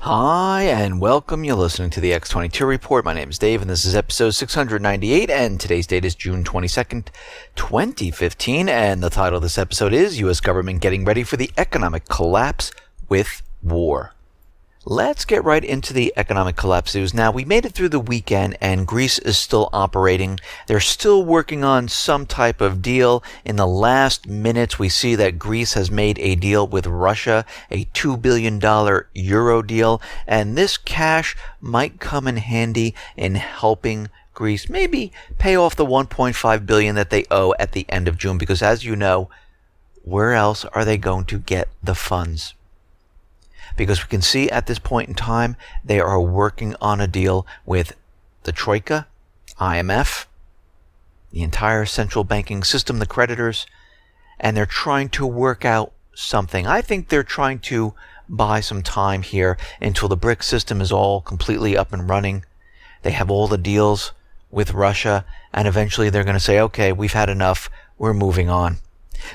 Hi, and welcome. You're listening to the X22 Report. My name is Dave, and this is episode 698, and today's date is June 22nd, 2015, and the title of this episode is U.S. Government Getting Ready for the Economic Collapse with War. Let's get right into the economic collapse news. Now, we made it through the weekend, and Greece is still operating. They're still working on some type of deal. In the last minutes, we see that Greece has made a deal with Russia, a $2 billion euro deal, and this cash might come in handy in helping Greece maybe pay off the $1.5 billion that they owe at the end of June, because as you know, where else are they going to get the funds? Because we can see at this point in time, they are working on a deal with the Troika, IMF, the entire central banking system, the creditors, and they're trying to work out something. I think they're trying to buy some time here until the BRIC system is all completely up and running. They have all the deals with Russia, and eventually they're going to say, okay, we've had enough, we're moving on.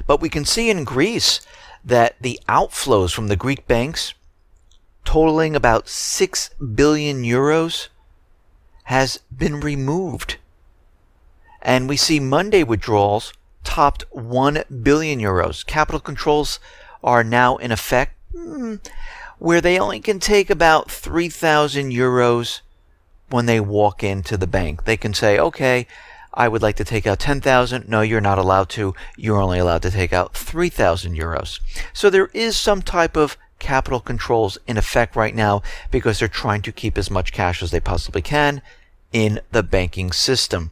But we can see in Greece that the outflows from the Greek banks, totaling about 6 billion euros, has been removed. And we see Monday withdrawals topped 1 billion euros. Capital controls are now in effect, where they only can take about 3,000 euros when they walk into the bank. They can say, okay, I would like to take out 10,000. No, you're not allowed to. You're only allowed to take out 3,000 euros. So there is some type of capital controls in effect right now because they're trying to keep as much cash as they possibly can in the banking system.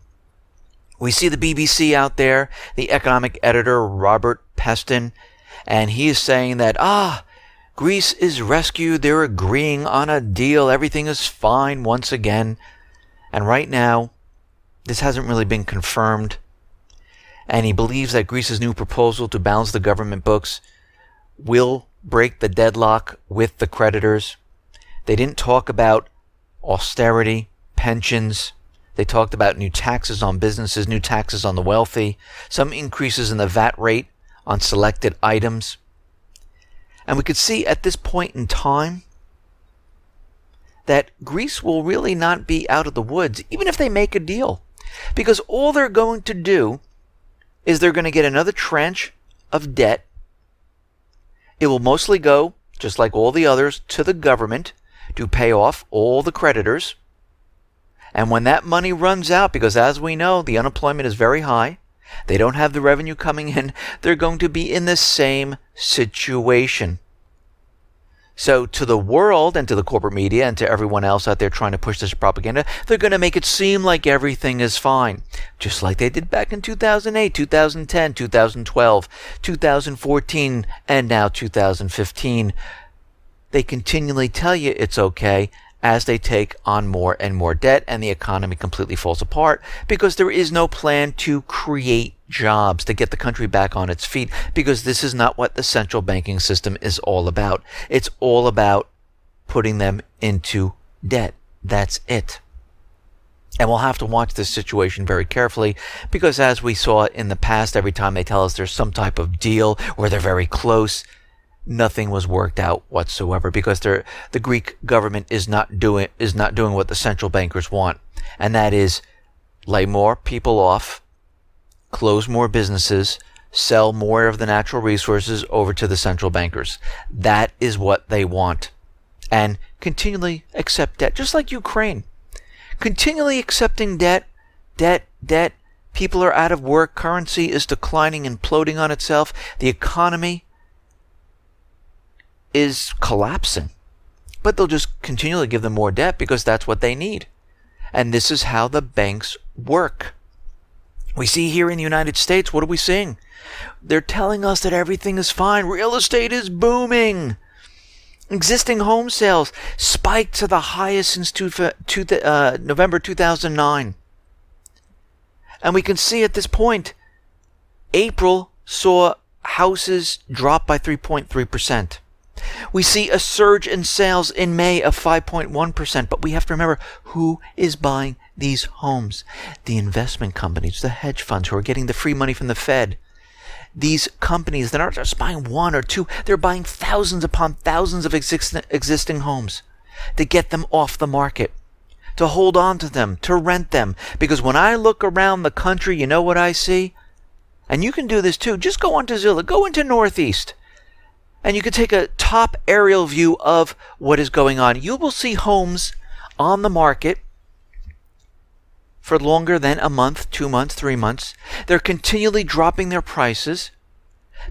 We see the BBC out there, the economic editor Robert Peston, and he is saying that, Greece is rescued, they're agreeing on a deal, everything is fine once again. And right now, this hasn't really been confirmed. And he believes that Greece's new proposal to balance the government books will break the deadlock with the creditors. They didn't talk about austerity, pensions. They talked about new taxes on businesses, new taxes on the wealthy, some increases in the VAT rate on selected items. And we could see at this point in time that Greece will really not be out of the woods, even if they make a deal. Because all they're going to do is they're going to get another tranche of debt. It will mostly go, just like all the others, to the government to pay off all the creditors. And when that money runs out, because as we know, the unemployment is very high, they don't have the revenue coming in, they're going to be in the same situation. So to the world and to the corporate media and to everyone else out there trying to push this propaganda, they're going to make it seem like everything is fine. Just like they did back in 2008, 2010, 2012, 2014, and now 2015. They continually tell you it's okay as they take on more and more debt and the economy completely falls apart because there is no plan to create jobs to get the country back on its feet, because this is not what the central banking system is all about. It's all about putting them into debt. That's it. And we'll have to watch this situation very carefully because as we saw in the past, every time they tell us there's some type of deal or they're very close, nothing was worked out whatsoever because the Greek government is not doing what the central bankers want, and that is lay more people off, close more businesses, sell more of the natural resources over to the central bankers. That is what they want. And continually accept debt, just like Ukraine. Continually accepting debt. People are out of work. Currency is declining, imploding on itself. The economy is collapsing. But they'll just continually give them more debt because that's what they need. And this is how the banks work. We see here in the United States, what are we seeing? They're telling us that everything is fine. Real estate is booming. Existing home sales spiked to the highest since November 2009. And we can see at this point, April saw houses drop by 3.3%. We see a surge in sales in May of 5.1%, but we have to remember who is buying these homes. The investment companies, the hedge funds who are getting the free money from the Fed. These companies, they're not just buying one or two, they're buying thousands upon thousands of existing homes. to get them off the market, to hold on to them, to rent them. Because when I look around the country, you know what I see? And you can do this too. Just go onto Zillow, go into Northeast, and you can take a top aerial view of what is going on. You will see homes on the market for longer than a month, 2 months, 3 months. They're continually dropping their prices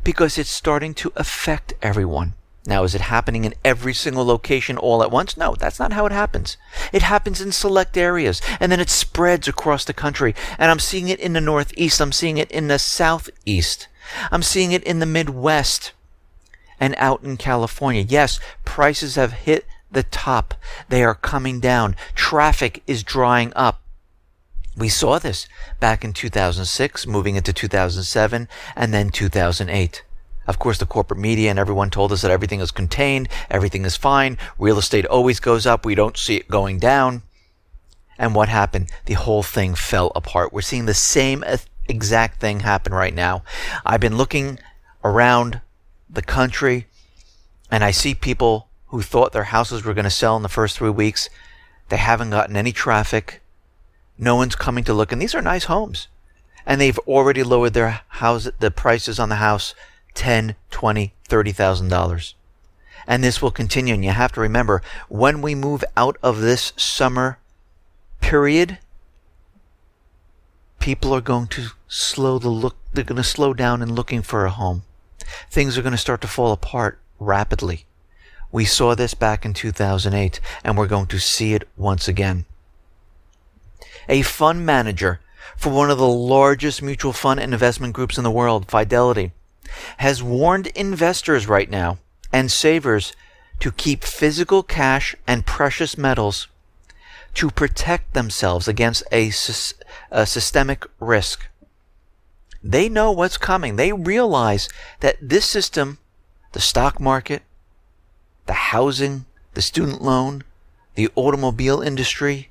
because it's starting to affect everyone. Now, is it happening in every single location all at once? No, that's not how it happens. It happens in select areas, and then it spreads across the country. And I'm seeing it in the Northeast. I'm seeing it in the Southeast. I'm seeing it in the Midwest and out in California. Yes, prices have hit the top. They are coming down. Traffic is drying up. We saw this back in 2006, moving into 2007, and then 2008. Of course, the corporate media and everyone told us that everything is contained, everything is fine, real estate always goes up, we don't see it going down. And what happened? The whole thing fell apart. We're seeing the same exact thing happen right now. I've been looking around the country, and I see people who thought their houses were going to sell in the first 3 weeks. They haven't gotten any traffic. No one's coming to look, and these are nice homes. And they've already lowered their the prices on the house $10,000, $20,000, $30,000. And this will continue. And you have to remember, when we move out of this summer period, people are going to they're going to slow down in looking for a home. Things are going to start to fall apart rapidly. We saw this back in 2008, and we're going to see it once again. A fund manager for one of the largest mutual fund and investment groups in the world, Fidelity, has warned investors right now and savers to keep physical cash and precious metals to protect themselves against a systemic risk. They know what's coming. They realize that this system, the stock market, the housing, the student loan, the automobile industry,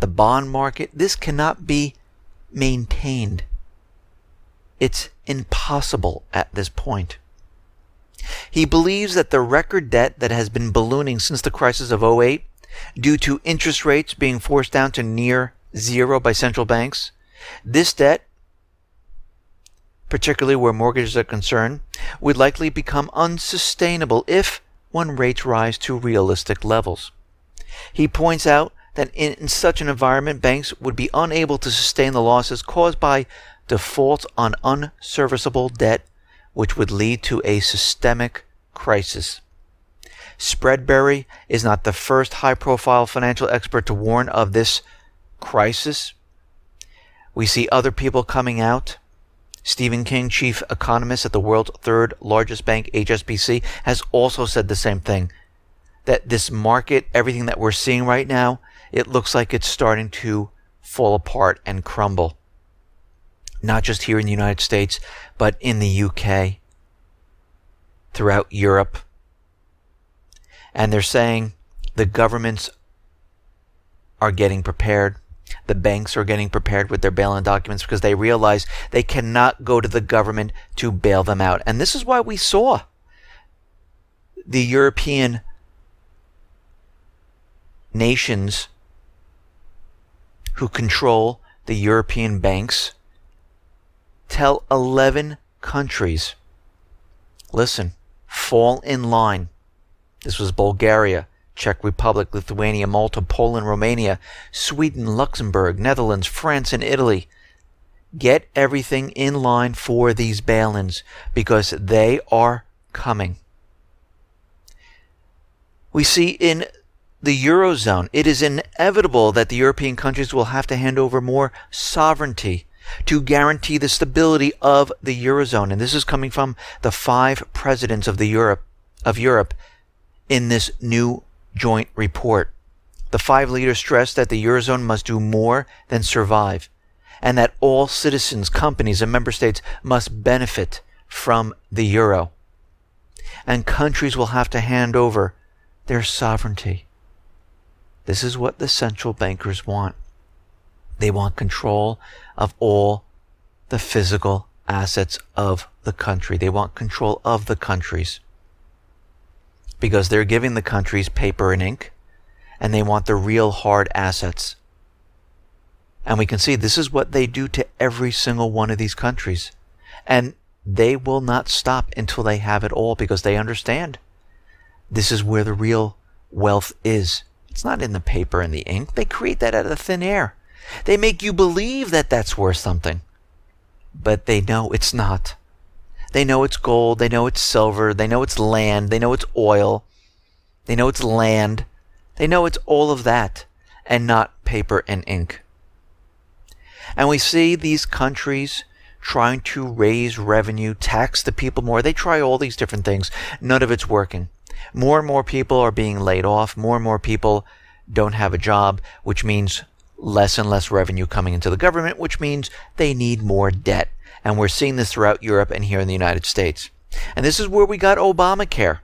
the bond market, this cannot be maintained. It's impossible at this point. He believes that the record debt that has been ballooning since the crisis of 2008, due to interest rates being forced down to near zero by central banks, this debt, particularly where mortgages are concerned, would likely become unsustainable when rates rise to realistic levels. He points out that in such an environment, banks would be unable to sustain the losses caused by defaults on unserviceable debt, which would lead to a systemic crisis. Spreadbury is not the first high-profile financial expert to warn of this crisis. We see other people coming out. Stephen King, chief economist at the world's third largest bank, HSBC, has also said the same thing, that this market, everything that we're seeing right now, it looks like it's starting to fall apart and crumble. Not just here in the United States, but in the UK, throughout Europe. And they're saying the governments are getting prepared. The banks are getting prepared with their bail-in documents because they realize they cannot go to the government to bail them out. And this is why we saw the European nations who control the European banks tell 11 countries, listen, fall in line. This was Bulgaria, Czech Republic, Lithuania, Malta, Poland, Romania, Sweden, Luxembourg, Netherlands, France, and Italy. Get everything in line for these bail-ins because they are coming. We see in the Eurozone, it is inevitable that the European countries will have to hand over more sovereignty to guarantee the stability of the Eurozone. And this is coming from the 5 presidents of Europe in this new joint report. The 5 leaders stressed that the Eurozone must do more than survive, and that all citizens, companies, and member states must benefit from the euro. And countries will have to hand over their sovereignty. This is what the central bankers want. They want control of all the physical assets of the country. They want control of the countries. because they're giving the countries paper and ink, and they want the real hard assets. And we can see this is what they do to every single one of these countries. And they will not stop until they have it all, because they understand this is where the real wealth is. It's not in the paper and the ink. They create that out of thin air. They make you believe that that's worth something. But they know it's not. They know it's gold. They know it's silver. They know it's land. They know it's oil. They know it's land. They know it's all of that and not paper and ink. And we see these countries trying to raise revenue, tax the people more. They try all these different things. None of it's working. More and more people are being laid off. More and more people don't have a job, which means less and less revenue coming into the government, which means they need more debt. And we're seeing this throughout Europe and here in the United States. And this is where we got Obamacare.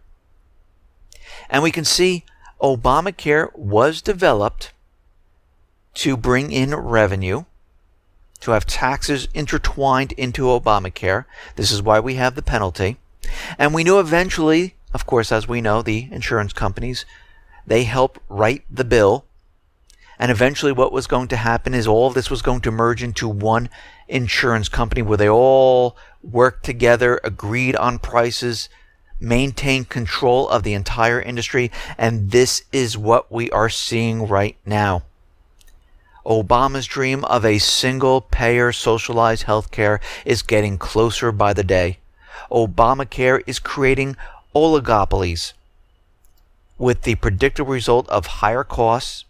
And we can see Obamacare was developed to bring in revenue, to have taxes intertwined into Obamacare. This is why we have the penalty. And we knew eventually, of course, as we know, the insurance companies, they help write the bill. And eventually what was going to happen is all of this was going to merge into one insurance company where they all worked together, agreed on prices, maintained control of the entire industry. And this is what we are seeing right now. Obama's dream of a single-payer socialized healthcare is getting closer by the day. Obamacare is creating oligopolies with the predictable result of higher costs,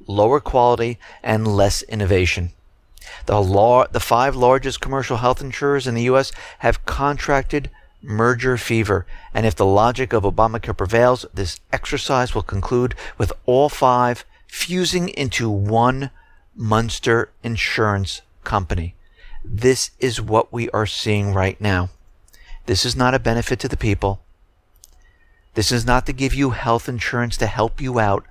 lower quality, and less innovation. The 5 largest commercial health insurers in the U.S. have contracted merger fever, and if the logic of Obamacare prevails, this exercise will conclude with all 5 fusing into one monster insurance company. This is what we are seeing right now. This is not a benefit to the people. This is not to give you health insurance to help you out.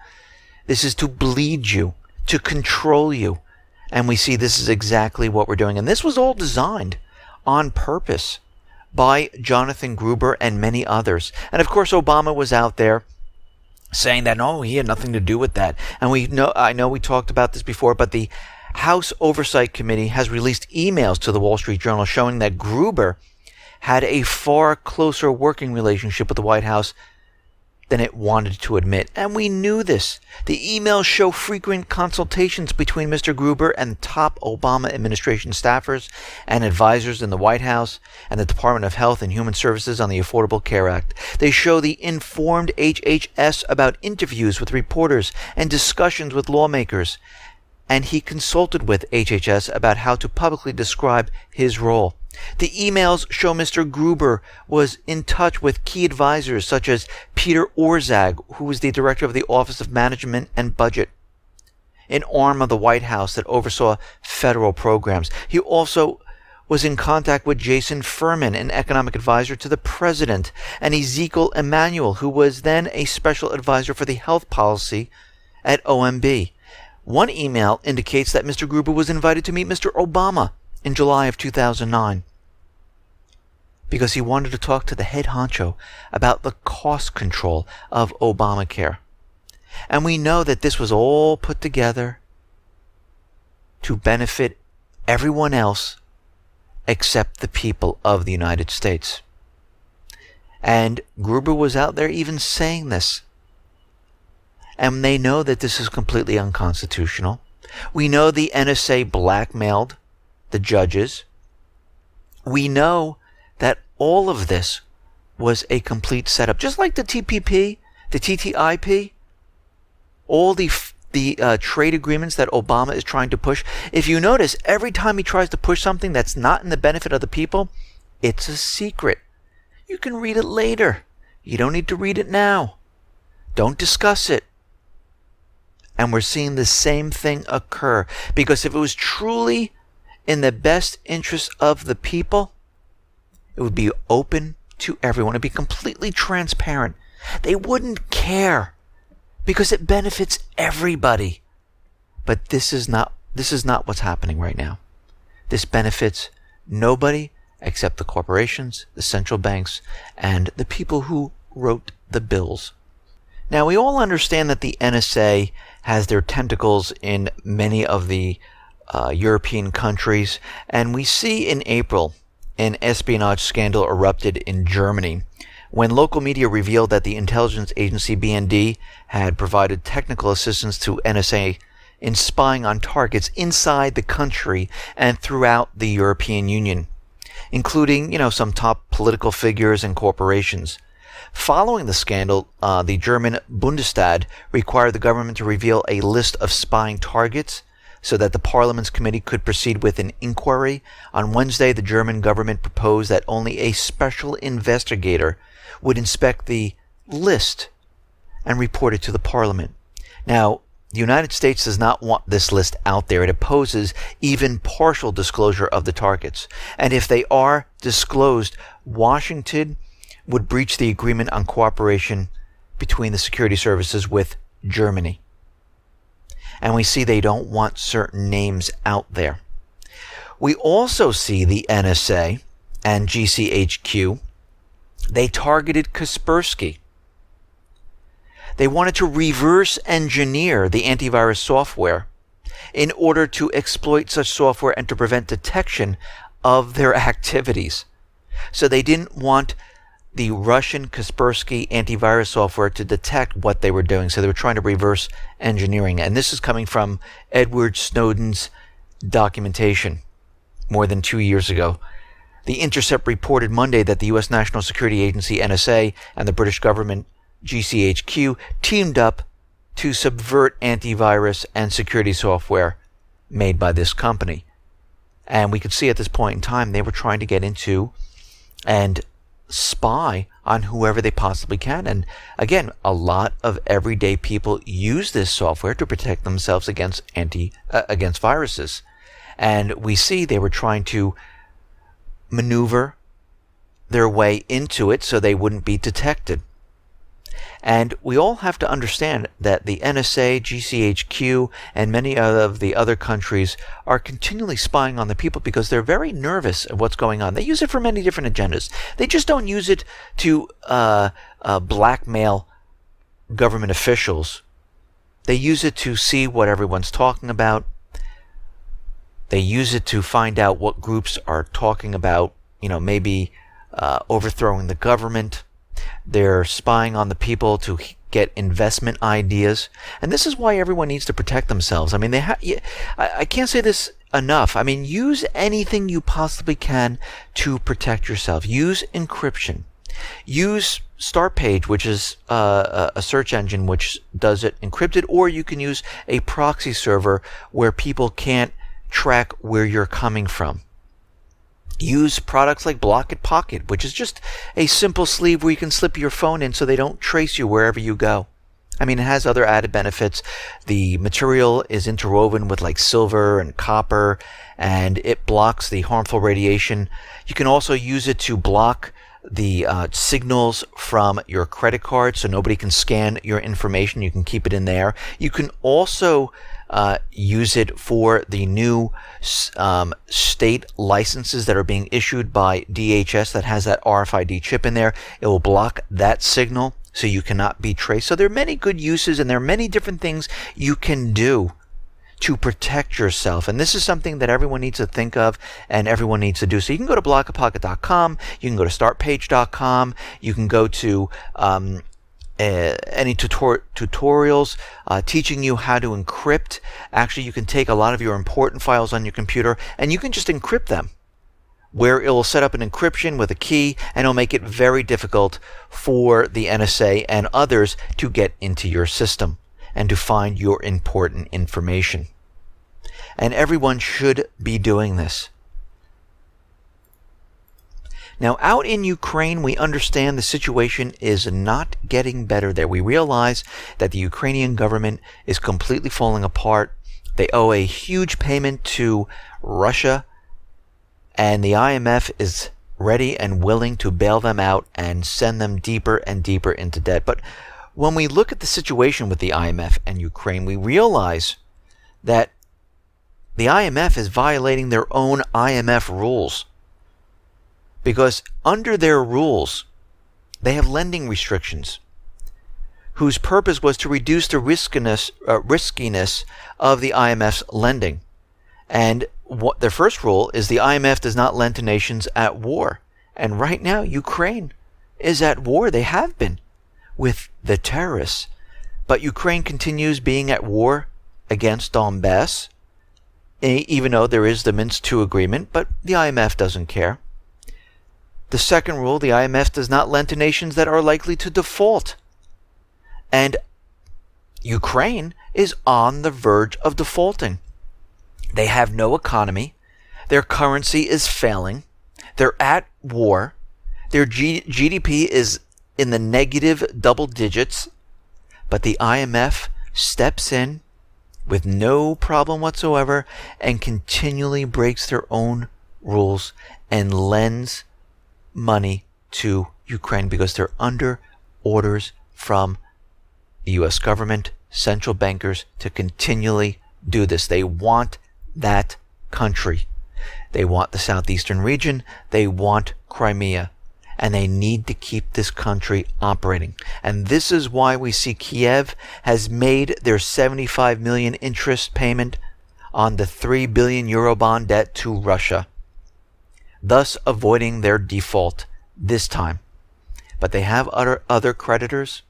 This is to bleed you, to control you. And we see this is exactly what we're doing. And this was all designed on purpose by Jonathan Gruber and many others. And of course, Obama was out there saying that, no, he had nothing to do with that. And I know we talked about this before, but the House Oversight Committee has released emails to the Wall Street Journal showing that Gruber had a far closer working relationship with the White House than it wanted to admit. And we knew this. The emails show frequent consultations between Mr. Gruber and top Obama administration staffers and advisors in the White House and the Department of Health and Human Services on the Affordable Care Act. They show the informed HHS about interviews with reporters and discussions with lawmakers. And he consulted with HHS about how to publicly describe his role. The emails show Mr. Gruber was in touch with key advisors such as Peter Orszag, who was the director of the Office of Management and Budget, an arm of the White House that oversaw federal programs. He also was in contact with Jason Furman, an economic advisor to the president, and Ezekiel Emanuel, who was then a special advisor for the health policy at OMB. One email indicates that Mr. Gruber was invited to meet Mr. Obama in July of 2009 because he wanted to talk to the head honcho about the cost control of Obamacare. And we know that this was all put together to benefit everyone else except the people of the United States. And Gruber was out there even saying this. And they know that this is completely unconstitutional. We know the NSA blackmailed the judges. We know that all of this was a complete setup. Just like the TPP, the TTIP, all the trade agreements that Obama is trying to push. If you notice, every time he tries to push something that's not in the benefit of the people, it's a secret. You can read it later. You don't need to read it now. Don't discuss it. And we're seeing the same thing occur. Because if it was truly in the best interest of the people, it would be open to everyone. It would be completely transparent. They wouldn't care because it benefits everybody. But this is not what's happening right now. This benefits nobody except the corporations, the central banks, and the people who wrote the bills. Now, we all understand that the NSA has their tentacles in many of the European countries, and we see in April an espionage scandal erupted in Germany when local media revealed that the intelligence agency BND had provided technical assistance to NSA in spying on targets inside the country and throughout the European Union, including, some top political figures and corporations. Following the scandal, the German Bundestag required the government to reveal a list of spying targets so that the Parliament's committee could proceed with an inquiry. On Wednesday, the German government proposed that only a special investigator would inspect the list and report it to the Parliament. Now, the United States does not want this list out there. It opposes even partial disclosure of the targets. And if they are disclosed, Washington would breach the agreement on cooperation between the security services with Germany. And we see they don't want certain names out there. We also see the NSA and GCHQ. They targeted Kaspersky. They wanted to reverse engineer the antivirus software in order to exploit such software and to prevent detection of their activities. So they didn't want the Russian Kaspersky antivirus software to detect what they were doing. So they were trying to reverse engineering. And this is coming from Edward Snowden's documentation more than 2 years ago. The Intercept reported Monday that the U.S. National Security Agency, NSA, and the British government, GCHQ, teamed up to subvert antivirus and security software made by this company. And we could see at this point in time they were trying to get into and spy on whoever they possibly can. And again, a lot of everyday people use this software to protect themselves against viruses. And we see they were trying to maneuver their way into it so they wouldn't be detected. And we all have to understand that the NSA, GCHQ, and many of the other countries are continually spying on the people because they're very nervous of what's going on. They use it for many different agendas. They just don't use it to blackmail government officials. They use it to see what everyone's talking about. They use it to find out what groups are talking about, maybe overthrowing the government. They're spying on the people to get investment ideas. And this is why everyone needs to protect themselves. I mean, I can't say this enough. I mean, use anything you possibly can to protect yourself. Use encryption. Use Startpage, which is a search engine which does it encrypted, or you can use a proxy server where people can't track where you're coming from. Use products like Block It Pocket, which is just a simple sleeve where you can slip your phone in so they don't trace you wherever you go. I mean, it has other added benefits. The material is interwoven with like silver and copper, and it blocks the harmful radiation. You can also use it to block the signals from your credit card so nobody can scan your information. You can keep it in there. You can also use it for the new state licenses that are being issued by DHS that has that RFID chip in there. It will block that signal so you cannot be traced. So there are many good uses, and there are many different things you can do to protect yourself. And this is something that everyone needs to think of and everyone needs to do. So you can go to blockitpocket.com, you can go to startpage.com, you can go to any tutorials teaching you how to encrypt. Actually, you can take a lot of your important files on your computer and you can just encrypt them, where it will set up an encryption with a key, and it'll make it very difficult for the NSA and others to get into your system and to find your important information. And everyone should be doing this. Now, out in Ukraine, we understand the situation is not getting better there. We realize that the Ukrainian government is completely falling apart. They owe a huge payment to Russia, and the IMF is ready and willing to bail them out and send them deeper and deeper into debt. But when we look at the situation with the IMF and Ukraine, we realize that the IMF is violating their own IMF rules. Because under their rules, they have lending restrictions. whose purpose was to reduce the riskiness of the IMF's lending. And what their first rule is the IMF does not lend to nations at war. And right now, Ukraine is at war. They have been with the terrorists. But Ukraine continues being at war against Donbass, even though there is the Minsk II agreement, but the IMF doesn't care. The second rule, the IMF does not lend to nations that are likely to default. And Ukraine is on the verge of defaulting. They have no economy. Their currency is failing. They're at war. Their GDP is in the negative double digits. But the IMF steps in with no problem whatsoever and continually breaks their own rules and lends money to Ukraine because they're under orders from the U.S. government, central bankers, to continually do this. They want that country. They want the southeastern region. They want Crimea. And they need to keep this country operating. And this is why we see Kiev has made their 75 million interest payment on the 3 billion euro bond debt to Russia, thus avoiding their default this time. But they have other creditors,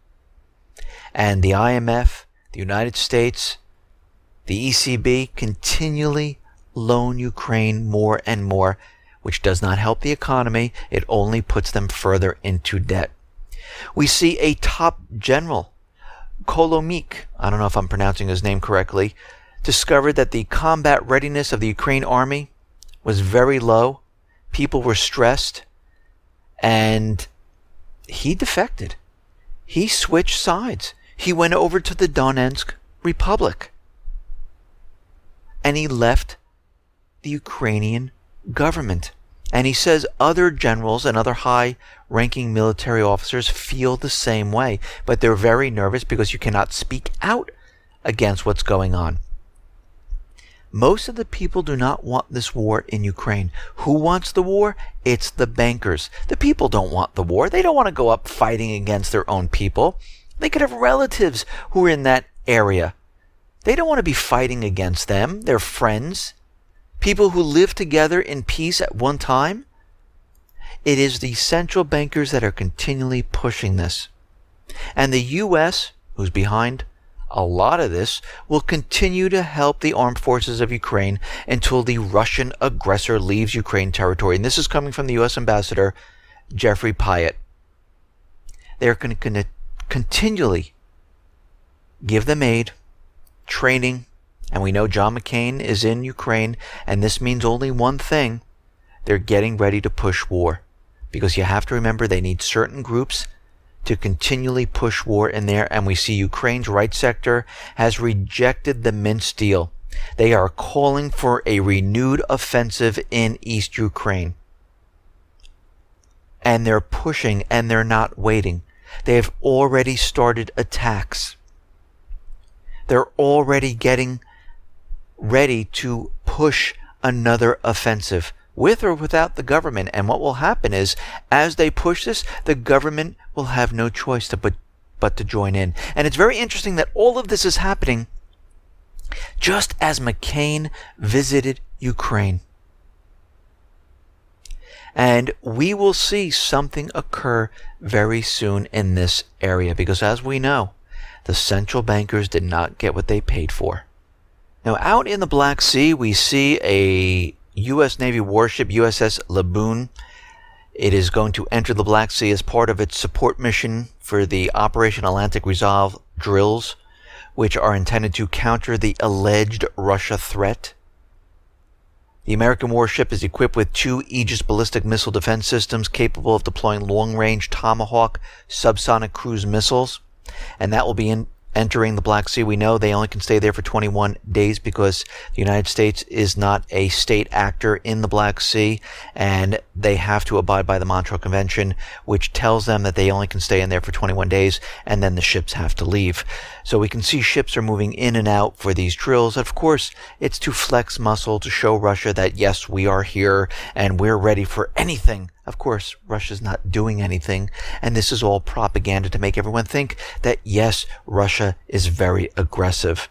and the IMF, the United States, the ECB continually loan Ukraine more and more, which does not help the economy. It only puts them further into debt. We see a top general, Kolomik, I don't know if I'm pronouncing his name correctly, discovered that the combat readiness of the Ukraine army was very low. People were stressed, and he defected. He switched sides. He went over to the Donetsk Republic, and he left the Ukrainian government. And he says other generals and other high-ranking military officers feel the same way, but they're very nervous because you cannot speak out against what's going on. Most of the people do not want this war in Ukraine. Who wants the war? It's the bankers. The people don't want the war. They don't want to go up fighting against their own people. They could have relatives who are in that area. They don't want to be fighting against them. They're friends. People who live together in peace at one time. It is the central bankers that are continually pushing this. And the U.S., who's behind a lot of this, will continue to help the armed forces of Ukraine until the Russian aggressor leaves Ukraine territory. And this is coming from the U.S. Ambassador, Jeffrey Pyatt. They're going to continually give them aid, training, and we know John McCain is in Ukraine, and this means only one thing. They're getting ready to push war. Because you have to remember they need certain groups to continually push war in there, and we see Ukraine's right sector has rejected the Minsk deal. They are calling for a renewed offensive in East Ukraine. And they're pushing, and they're not waiting. They have already started attacks. They're already getting ready to push another offensive, with or without the government. And what will happen is, as they push this, the government will have no choice but to join in. And it's very interesting that all of this is happening just as McCain visited Ukraine. And we will see something occur very soon in this area, because as we know, the central bankers did not get what they paid for. Now, out in the Black Sea, we see a U.S. Navy warship, USS Laboon. It is going to enter the Black Sea as part of its support mission for the Operation Atlantic Resolve drills, which are intended to counter the alleged Russia threat. The American warship is equipped with 2 Aegis ballistic missile defense systems capable of deploying long-range Tomahawk subsonic cruise missiles, and that will be entering the Black Sea. We know they only can stay there for 21 days because the United States is not a state actor in the Black Sea, and they have to abide by the Montreal Convention, which tells them that they only can stay in there for 21 days, and then the ships have to leave. So we can see ships are moving in and out for these drills. Of course, it's to flex muscle, to show Russia that, yes, we are here, and we're ready for anything Of course, Russia's not doing anything, and this is all propaganda to make everyone think that, yes, Russia is very aggressive.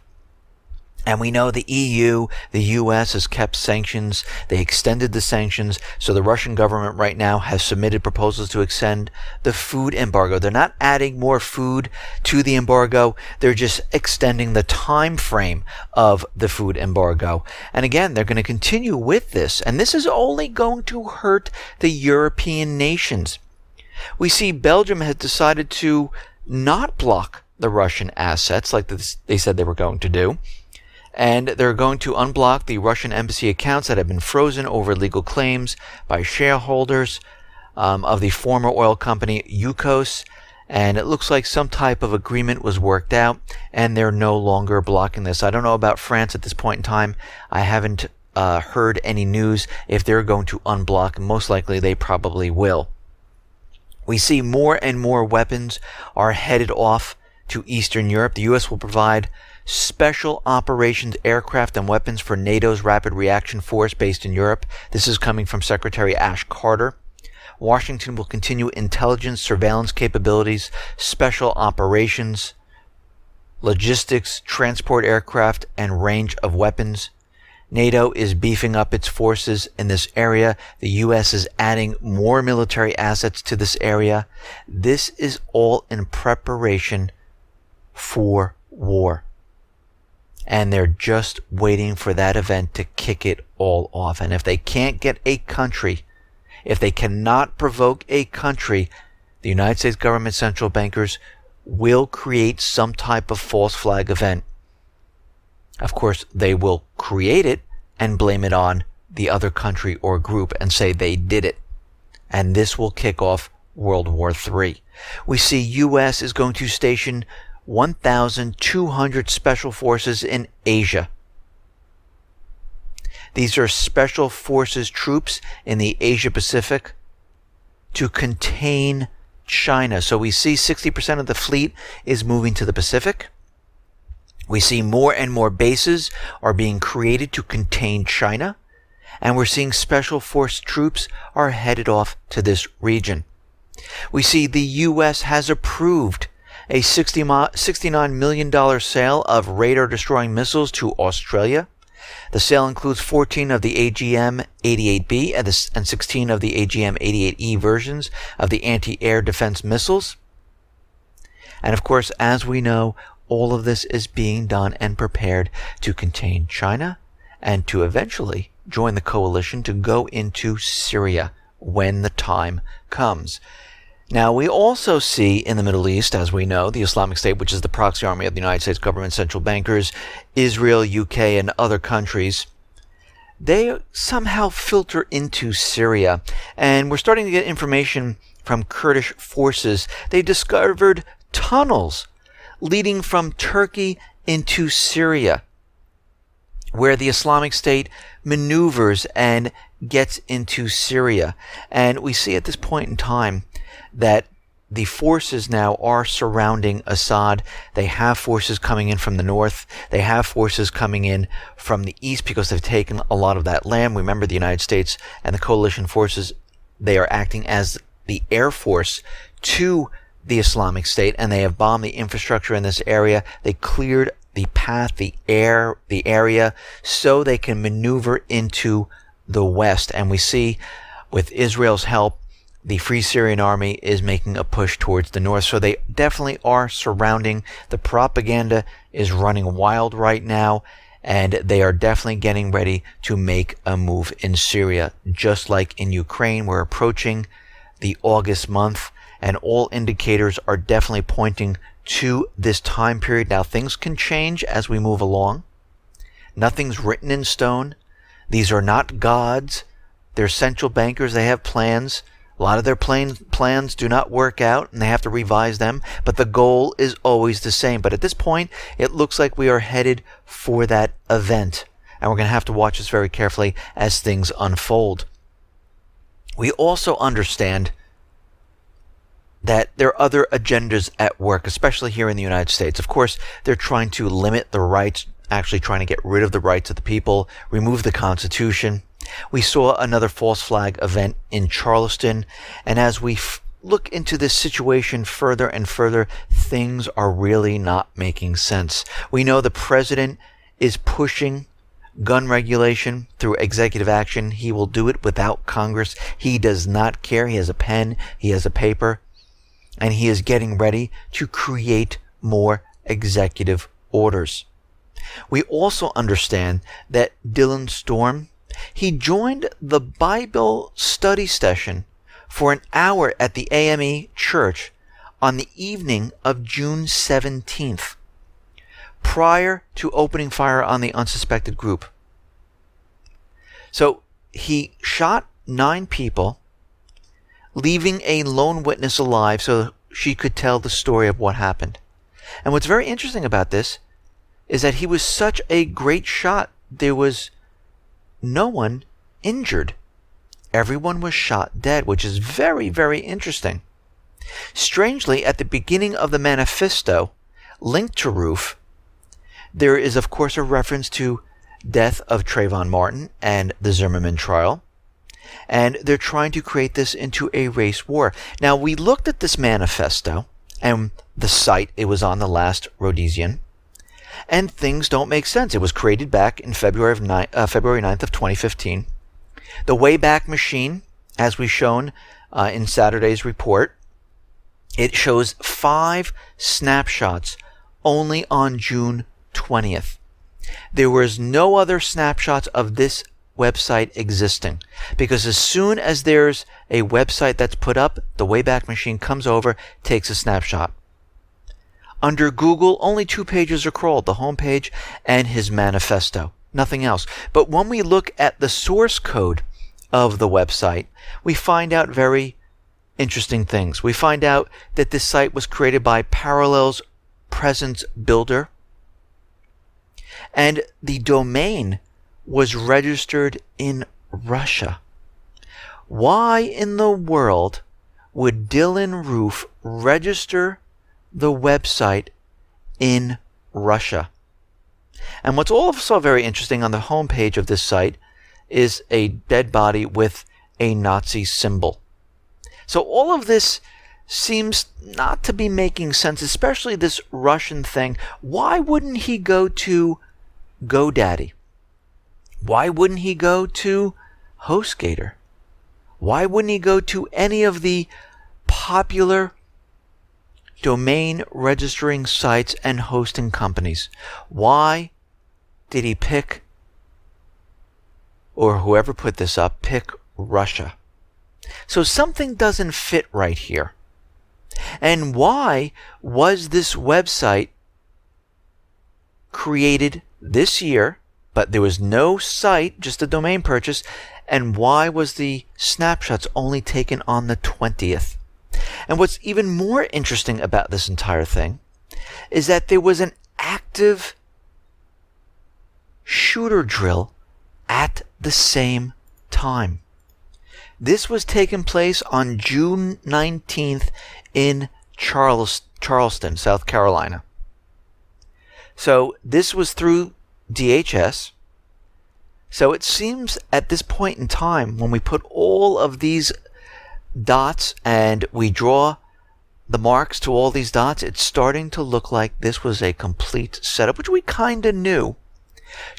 And we know the EU, the US has kept sanctions. They extended the sanctions. So the Russian government right now has submitted proposals to extend the food embargo. They're not adding more food to the embargo. They're just extending the time frame of the food embargo. And again, they're going to continue with this. And this is only going to hurt the European nations. We see Belgium has decided to not block the Russian assets like they said they were going to do. And they're going to unblock the Russian embassy accounts that have been frozen over legal claims by shareholders of the former oil company Yukos. And it looks like some type of agreement was worked out, and they're no longer blocking this. I don't know about France at this point in time. I haven't heard any news if they're going to unblock. Most likely they probably will. We see more and more weapons are headed off to Eastern Europe. The U.S. will provide special operations aircraft and weapons for NATO's Rapid Reaction Force based in Europe. This is coming from Secretary Ash Carter. Washington will continue intelligence, surveillance capabilities, special operations, logistics, transport aircraft, and range of weapons. NATO is beefing up its forces in this area. The U.S. is adding more military assets to this area. This is all in preparation for war. And they're just waiting for that event to kick it all off. And if they can't get a country, if they cannot provoke a country, the United States government central bankers will create some type of false flag event. Of course, they will create it and blame it on the other country or group and say they did it. And this will kick off World War III. We see U.S. is going to station 1,200 special forces in Asia. These are special forces troops in the Asia Pacific to contain China. So we see 60% of the fleet is moving to the Pacific. We see more and more bases are being created to contain China. And we're seeing special force troops are headed off to this region. We see the U.S. has approved a $69 million sale of radar-destroying missiles to Australia. The sale includes 14 of the AGM-88B and 16 of the AGM-88E versions of the anti-air defense missiles. And of course, as we know, all of this is being done and prepared to contain China and to eventually join the coalition to go into Syria when the time comes. Now, we also see in the Middle East, as we know, the Islamic State, which is the proxy army of the United States government central bankers, Israel, UK, and other countries, they somehow filter into Syria. And we're starting to get information from Kurdish forces. They discovered tunnels leading from Turkey into Syria, where the Islamic State maneuvers and gets into Syria. And we see at this point in time that the forces now are surrounding Assad. They have forces coming in from the north. They have forces coming in from the east because they've taken a lot of that land. Remember, the United States and the coalition forces, they are acting as the air force to the Islamic State, and they have bombed the infrastructure in this area. They cleared the path, the area, so they can maneuver into the west. And we see, with Israel's help, the Free Syrian Army is making a push towards the north. So they definitely are surrounding. The propaganda is running wild right now, and they are definitely getting ready to make a move in Syria. Just like in Ukraine, we're approaching the August month, and all indicators are definitely pointing to this time period. Now, things can change as we move along. Nothing's written in stone. These are not gods. They're central bankers. They have plans. A lot of their plans do not work out, and they have to revise them, but the goal is always the same. But at this point, it looks like we are headed for that event, and we're going to have to watch this very carefully as things unfold. We also understand that there are other agendas at work, especially here in the United States. Of course, they're trying to limit the rights, actually trying to get rid of the rights of the people, remove the Constitution. We saw another false flag event in Charleston, and as we look into this situation further and further, things are really not making sense. We know the president is pushing gun regulation through executive action. He will do it without Congress. He does not care. He has a pen, he has a paper, and he is getting ready to create more executive orders. We also understand that Dylan Storm, he joined the Bible study session for an hour at the AME church on the evening of June 17th, prior to opening fire on the unsuspected group. So he shot 9 people, leaving a lone witness alive so she could tell the story of what happened. And what's very interesting about this is that he was such a great shot, there was no one injured. Everyone was shot dead, which is very, very interesting. Strangely, at the beginning of the manifesto linked to Roof, there is, of course, a reference to death of Trayvon Martin and the Zimmerman trial. And they're trying to create this into a race war. Now, we looked at this manifesto and the site, it was on the last Rhodesian, and things don't make sense. It was created back in February 9th of 2015. The Wayback Machine, as we've shown in Saturday's report, it shows 5 snapshots only on June 20th. There was no other snapshots of this website existing, because as soon as there's a website that's put up, the Wayback Machine comes over, takes a snapshot. Under Google, only 2 pages are crawled, the homepage and his manifesto, nothing else. But when we look at the source code of the website, we find out very interesting things. We find out that this site was created by Parallels Presence Builder, and the domain was registered in Russia. Why in the world would Dylan Roof register the website in Russia? And what's also very interesting, on the homepage of this site is a dead body with a Nazi symbol. So all of this seems not to be making sense, especially this Russian thing. Why wouldn't he go to GoDaddy? Why wouldn't he go to HostGator? Why wouldn't he go to any of the popular domain registering sites and hosting companies? Why did he pick, or whoever put this up, pick Russia? So something doesn't fit right here. And why was this website created this year, but there was no site, just a domain purchase? And why was the snapshots only taken on the 20th? And what's even more interesting about this entire thing is that there was an active shooter drill at the same time. This was taking place on June 19th in Charleston, South Carolina. So this was through DHS. So it seems at this point in time, when we put all of these dots and we draw the marks to all these dots, it's starting to look like this was a complete setup, which we kind of knew,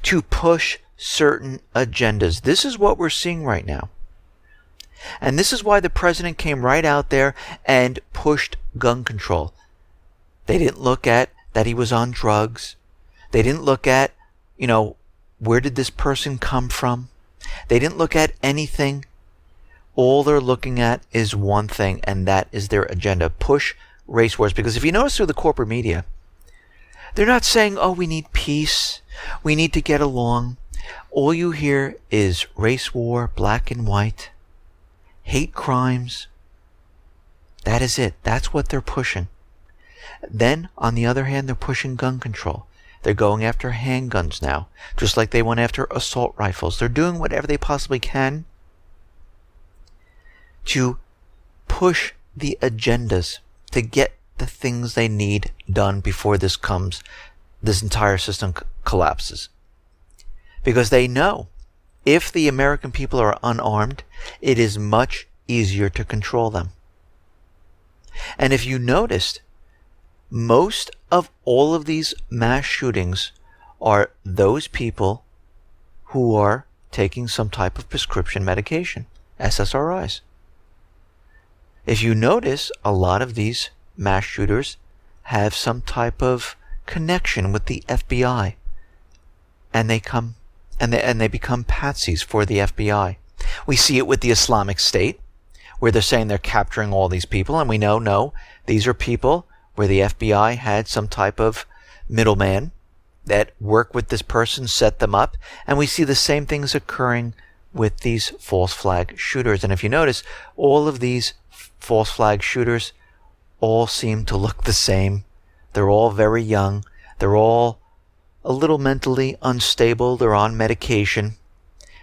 to push certain agendas. This is what we're seeing right now. And this is why the president came right out there and pushed gun control. They didn't look at that he was on drugs. They didn't look at, where did this person come from? They didn't look at anything. All they're looking at is one thing, and that is their agenda: push race wars. Because if you notice through the corporate media, they're not saying, oh, we need peace, we need to get along. All you hear is race war, black and white, hate crimes. That is it. That's what they're pushing. Then, on the other hand, they're pushing gun control. They're going after handguns now, just like they went after assault rifles. They're doing whatever they possibly can to push the agendas, to get the things they need done before this entire system collapses. Because they know if the American people are unarmed, it is much easier to control them. And if you noticed, most of all of these mass shootings are those people who are taking some type of prescription medication, SSRIs. If you notice, a lot of these mass shooters have some type of connection with the FBI, and they become patsies for the FBI. We see it with the Islamic State, where they're saying they're capturing all these people, and we know, no, these are people where the FBI had some type of middleman that worked with this person, set them up, and we see the same things occurring with these false flag shooters. And if you notice, all of these false flag shooters all seem to look the same. They're all very young. They're all a little mentally unstable. They're on medication.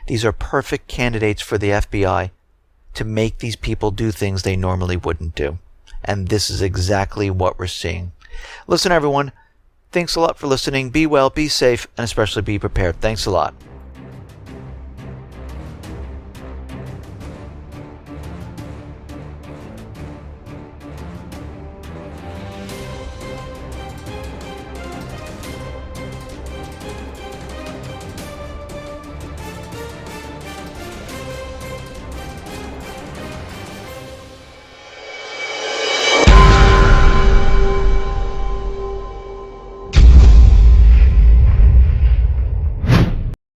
These are perfect candidates for the FBI to make these people do things they normally wouldn't do. And this is exactly what we're seeing. Listen, everyone, thanks a lot for listening. Be well, be safe, and especially be prepared. Thanks a lot.